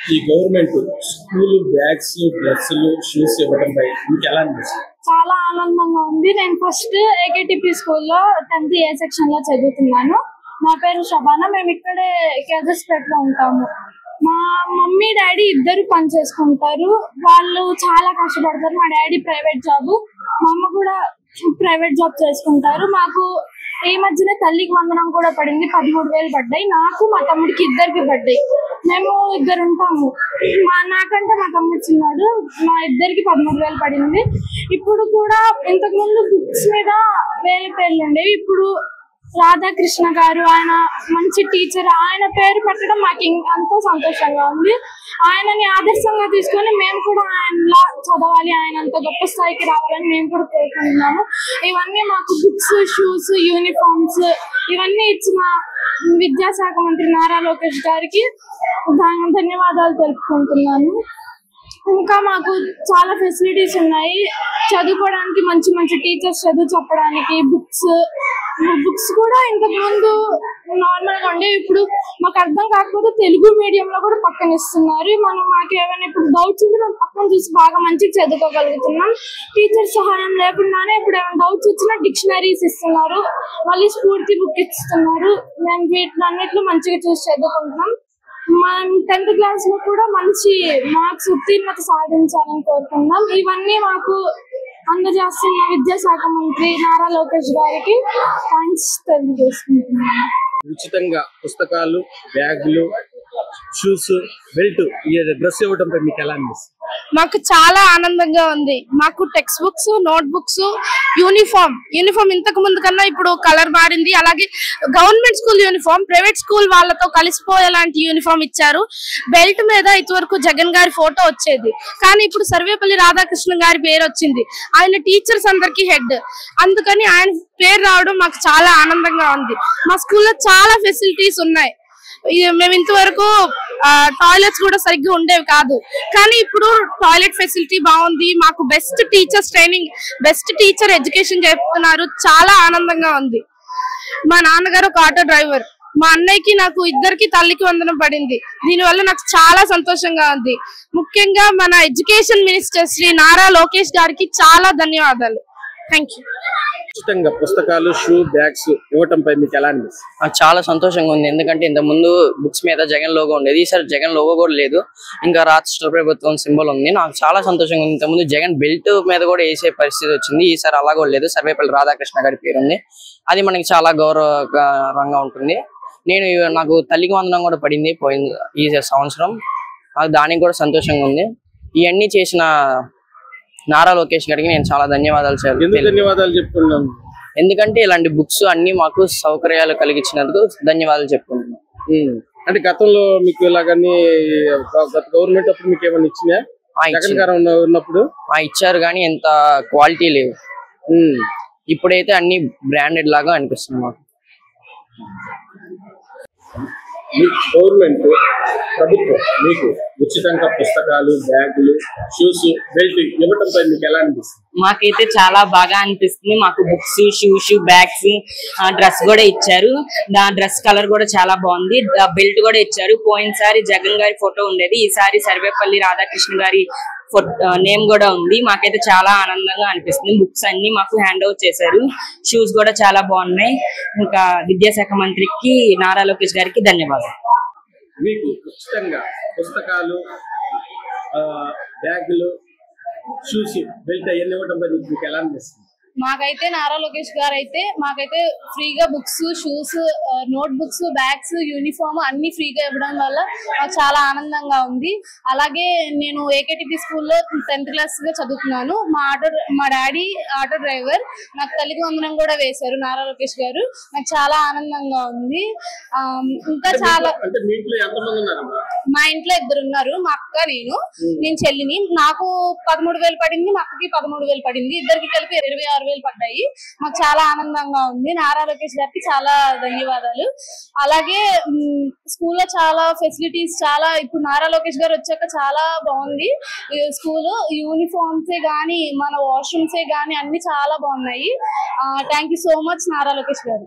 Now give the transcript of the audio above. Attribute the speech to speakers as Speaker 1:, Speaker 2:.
Speaker 1: ఈ government school bags, డ్రెస్సులు, shoes ఇవ్వడంపై మీకు ఎలా అనిపిస్తుంది?
Speaker 2: చాలా ఆనందంగా ఉంది. నేను ఫస్ట్ ఏకేటిపి స్కూల్లో 10th ఏ సెక్షన్ లో చదువుతున్నాను. నా పేరు శబానా. మేము ఇక్కడే కేజస్పేటలో ఉంటాము. మా మమ్మీ డాడీ ఇద్దరు పని చేసుకుంటారు. వాళ్ళు చాలా కష్టపడతారు. మా డాడీ ప్రైవేట్ జాబ్, మా అమ్మ కూడా ప్రైవేట్ జాబ్ చేసుకుంటారు. మాకు ఈ మధ్యన తల్లికి వందనం కూడా పడింది. 13,000 పడ్డాయి. నాకు మా తమ్ముడికి ఇద్దరికి పడ్డాయి. మేము ఇద్దరు ఉంటాము. నాకంటే మా తమ్ముడు చిన్నాడు. మా ఇద్దరికి 13,000 పడింది. ఇప్పుడు కూడా ఇంతకు ముందు బుక్స్ మీద వేరే పేర్లు ఉండేవి. ఇప్పుడు రాధాకృష్ణ గారు, ఆయన మంచి టీచర్, ఆయన పేరు పెట్టడం మాకు ఎంతో సంతోషంగా ఉంది. ఆయనని ఆదర్శంగా తీసుకొని మేము కూడా ఆయనలా చదవాలి, ఆయన అంత గొప్ప స్థాయికి రావాలని మేము కూడా కోరుకుంటున్నాము. ఇవన్నీ మాకు బుక్స్, షూస్, యూనిఫామ్స్ ఇవన్నీ ఇచ్చిన విద్యాశాఖ మంత్రి నారా లోకేష్ గారికి ధన్యవాదాలు తెలుపుకుంటున్నాను. ఇంకా మాకు చాలా ఫెసిలిటీస్ ఉన్నాయి. చదువుకోవడానికి మంచి మంచి టీచర్స్, చదువు చెప్పడానికి బుక్స్ కూడా ఇంతకు ముందు నార్మల్ గా ఉండే. ఇప్పుడు మాకు అర్థం కాకపోతే తెలుగు మీడియం లో కూడా పక్కన ఇస్తున్నారు. మాకు ఏమైనా ఇప్పుడు డౌట్స్ ఉంటే మేము పక్కన చూసి బాగా మంచిగా చదువుకోగలుగుతున్నాం. టీచర్ సహాయం లేకుండానే ఇప్పుడు ఏమైనా డౌట్స్ వచ్చినా డిక్షనరీస్ ఇస్తున్నారు, మళ్ళీ స్ఫూర్తి బుక్ ఇస్తున్నారు. మేము వీటిలన్నిట్లో మంచిగా చూసి చదువుకుంటున్నాం. మనం 10th క్లాస్ లో కూడా మంచి మార్క్స్ ఉత్తీర్ణత సాధించాలని కోరుకుంటున్నాం. ఇవన్నీ మాకు అందజేస్తున్న విద్యాశాఖ మంత్రి నారా లోకేష్ గారికి థ్యాంక్స్ తెలియజేసుకుంటున్నాను.
Speaker 1: ఉచితంగా పుస్తకాలు, బ్యాగులు, షూస్, బెల్ట్, డ్రెస్ ఇవ్వడంపై మీకు ఎలా అనిపిస్తుంది?
Speaker 2: మాకు చాలా ఆనందంగా ఉంది. మాకు text books, note books, uniform ఇంతకు ముందు కన్నా ఇప్పుడు కలర్ మారింది. అలాగే government school uniform private school వాళ్ళతో కలిసిపోయేలాంటి యూనిఫామ్ ఇచ్చారు. బెల్ట్ మీద ఇదివరకు జగన్ గారి ఫోటో వచ్చేది, కానీ ఇప్పుడు సర్వేపల్లి రాధాకృష్ణ గారి పేరు వచ్చింది. ఆయన టీచర్స్ అందరికి హెడ్, అందుకని ఆయన పేరు రావడం మాకు చాలా ఆనందంగా ఉంది. మా స్కూల్లో చాలా ఫెసిలిటీస్ ఉన్నాయి. మేము ఇంతవరకు టాయిలెట్స్ కూడా సరిగ్గా ఉండేవి కాదు, కానీ ఇప్పుడు టాయిలెట్ ఫెసిలిటీ బాగుంది. మాకు best teachers training, best teacher education చెప్తున్నారు. చాలా ఆనందంగా ఉంది. మా నాన్నగారు ఒక ఆటో డ్రైవర్. మా అన్నయ్యకి నాకు ఇద్దరికి తల్లికి వందనం పడింది. దీనివల్ల నాకు చాలా సంతోషంగా ఉంది. ముఖ్యంగా మన ఎడ్యుకేషన్ మినిస్టర్ శ్రీ నారా లోకేష్ గారికి చాలా ధన్యవాదాలు. Thank you.
Speaker 1: ఉచితంగా పుస్తకాలు, షూ, బ్యాగ్స్ ఇవ్వటంపై మీకు ఎలా అనిపిస్తుంది?
Speaker 3: చాలా సంతోషంగా ఉంది. ఎందుకంటే ఇంత ముందు బుక్స్ మీద జగన్ లోగో ఉండేది, ఈసారి జగన్ లోగో కూడా లేదు, ఇంకా రాష్ట్ర ప్రభుత్వం సింబల్ ఉంది. నాకు చాలా సంతోషంగా ఉంది. ఇంతకుముందు జగన్ బెల్ట్ మీద కూడా వేసే పరిస్థితి వచ్చింది, ఈసారి అలా కూడా లేదు. సర్వేపల్లి రాధాకృష్ణ గారి పేరు ఉంది. అది మనకి చాలా గౌరవకరంగా ఉంటుంది. నాకు తల్లికి వందనం కూడా పడింది పోయింది ఈ సంవత్సరం. నాకు దానికి కూడా సంతోషంగా ఉంది. ఇవన్నీ చేసిన నారా లోకేష్ గారికి నేను చాలా ధన్యవాదాలు
Speaker 1: చెప్తున్నాను.
Speaker 3: ఎందుకంటే ఇలాంటి బుక్స్ అన్ని మాకు సౌకర్యాలు కలిగించినందుకు ధన్యవాదాలు చెప్పుకుంటున్నాను.
Speaker 1: అంటే గతంలో మీకు ఇలాగని గవర్నమెంట్ అప్పుడు మీకు ఏమైనా ఇచ్చినా? ఉన్నప్పుడు
Speaker 3: ఇచ్చారు, కానీ ఎంత క్వాలిటీ లేవు. ఇప్పుడైతే అన్ని బ్రాండెడ్ లాగా అనిపిస్తుంది మాకు.
Speaker 1: గవర్నమెంట్ ప్రభుత్వం మీకు ఉచితంగా పుస్తకాలు, బ్యాగులు, షూస్, బెల్ట్ ఇవ్వటంపై మీకు ఎలా అనిపిస్తుంది?
Speaker 4: మాకైతే చాలా బాగా అనిపిస్తుంది. మాకు బుక్స్, షూస్, బ్యాగ్స్, డ్రెస్ కూడా ఇచ్చారు. డ్రెస్ కలర్ కూడా చాలా బాగుంది. బెల్ట్ కూడా ఇచ్చారు. పోయినసారి జగన్ గారి ఫోటో ఉండేది, ఈసారి సర్వేపల్లి రాధాకృష్ణ గారి నేమ్ కూడా ఉంది. మాకైతే చాలా ఆనందంగా అనిపిస్తుంది. బుక్స్ అన్ని మాకు హ్యాండ్ ఓవర్ చేశారు. షూస్ కూడా చాలా బాగున్నాయి. ఇంకా విద్యాశాఖ మంత్రికి నారా లోకేష్ గారికి ధన్యవాదాలు.
Speaker 1: మీకు ఉచితంగా పుస్తకాలు, బ్యాగులు, షూస్, బెల్ట్ అవన్నీ ఇవ్వడంపై మీకు ఎలా అనిపిస్తుంది?
Speaker 2: మాకైతే నారా లోకేష్ గారు అయితే మాకైతే ఫ్రీగా books, shoes, note books, bags, uniform అన్ని ఫ్రీగా ఇవ్వడం వల్ల మాకు చాలా ఆనందంగా ఉంది. అలాగే నేను ఏకేటిపి స్కూల్లో 10th క్లాస్ గా చదువుతున్నాను. మా డాడీ ఆటో డ్రైవర్. నాకు తల్లికి వందనం కూడా వేశారు నారా లోకేష్ గారు. నాకు చాలా ఆనందంగా ఉంది. ఇంకా చాలా మా ఇంట్లో ఇద్దరు ఉన్నారు, మా అక్క, నేను చెల్లిని. నాకు 13,000 పడింది, మా అక్కకి 13,000 పడింది. ఇద్దరికి కలిపి 26,000 పడ్డాయి. మాకు చాలా ఆనందంగా ఉంది. నారా లోకేష్ గారికి చాలా ధన్యవాదాలు. అలాగే స్కూల్లో చాలా ఫెసిలిటీస్ ఇప్పుడు నారా లోకేష్ గారు వచ్చాక చాలా బాగుంది స్కూల్. యూనిఫామ్సే గానీ, మన వాష్రూమ్సే గానీ అన్ని చాలా బాగున్నాయి. Thank you so much Nara Lokesh గారు.